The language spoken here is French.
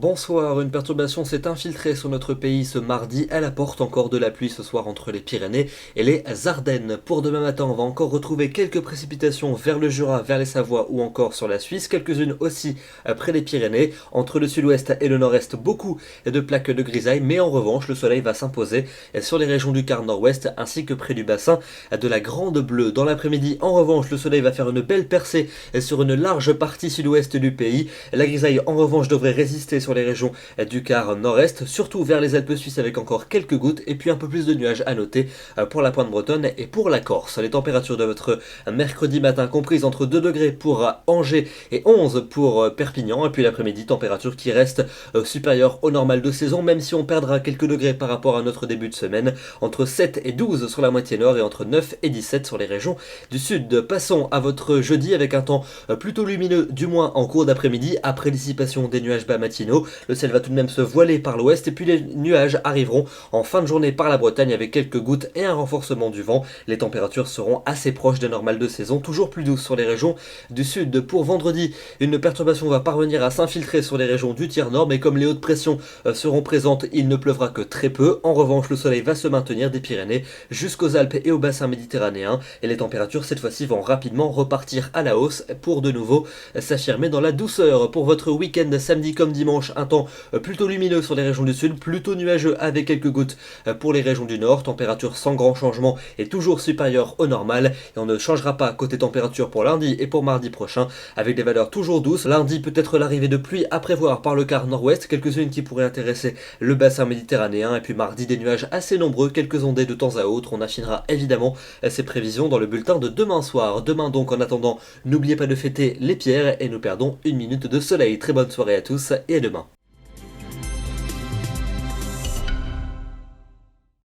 Bonsoir, une perturbation s'est infiltrée sur notre pays ce mardi. Elle apporte encore de la pluie ce soir entre les Pyrénées et les Ardennes. Pour demain matin, on va encore retrouver quelques précipitations vers le Jura, vers les Savoies ou encore sur la Suisse. Quelques-unes aussi près des Pyrénées. Entre le sud-ouest et le nord-est, beaucoup de plaques de grisaille. Mais en revanche, le soleil va s'imposer sur les régions du quart nord-ouest ainsi que près du bassin de la Grande Bleue. Dans l'après-midi, en revanche, le soleil va faire une belle percée sur une large partie sud-ouest du pays. La grisaille, en revanche, devrait résister sur les régions du quart nord-est, surtout vers les Alpes suisses avec encore quelques gouttes et puis un peu plus de nuages à noter pour la pointe bretonne et pour la Corse. Les températures de votre mercredi matin comprises entre 2 degrés pour Angers et 11 pour Perpignan, et puis l'après-midi, température qui reste supérieure au normal de saison, même si on perdra quelques degrés par rapport à notre début de semaine, entre 7 et 12 sur la moitié nord et entre 9 et 17 sur les régions du sud. Passons à votre jeudi avec un temps plutôt lumineux, du moins en cours d'après-midi, après dissipation des nuages bas matinaux. Le ciel va tout de même se voiler par l'ouest et puis les nuages arriveront en fin de journée par la Bretagne avec quelques gouttes et un renforcement du vent. Les températures seront assez proches des normales de saison, toujours plus douces sur les régions du sud. Pour vendredi, une perturbation va parvenir à s'infiltrer sur les régions du tiers nord, mais comme les hautes pressions seront présentes, il ne pleuvra que très peu. En revanche, le soleil va se maintenir des Pyrénées jusqu'aux Alpes et au bassin méditerranéen, et les températures cette fois-ci vont rapidement repartir à la hausse pour de nouveau s'affirmer dans la douceur. Pour votre week-end samedi comme dimanche, un temps plutôt lumineux sur les régions du sud, plutôt nuageux avec quelques gouttes pour les régions du nord, température sans grand changement et toujours supérieure au normal, et on ne changera pas côté température pour lundi et pour mardi prochain, avec des valeurs toujours douces. Lundi, peut-être l'arrivée de pluie à prévoir par le quart nord-ouest, quelques-unes qui pourraient intéresser le bassin méditerranéen, et puis mardi, des nuages assez nombreux, quelques ondées de temps à autre. On affinera évidemment ces prévisions dans le bulletin de demain soir. Demain donc, en attendant, n'oubliez pas de fêter les pierres et nous perdons une minute de soleil. Très bonne soirée à tous et à demain.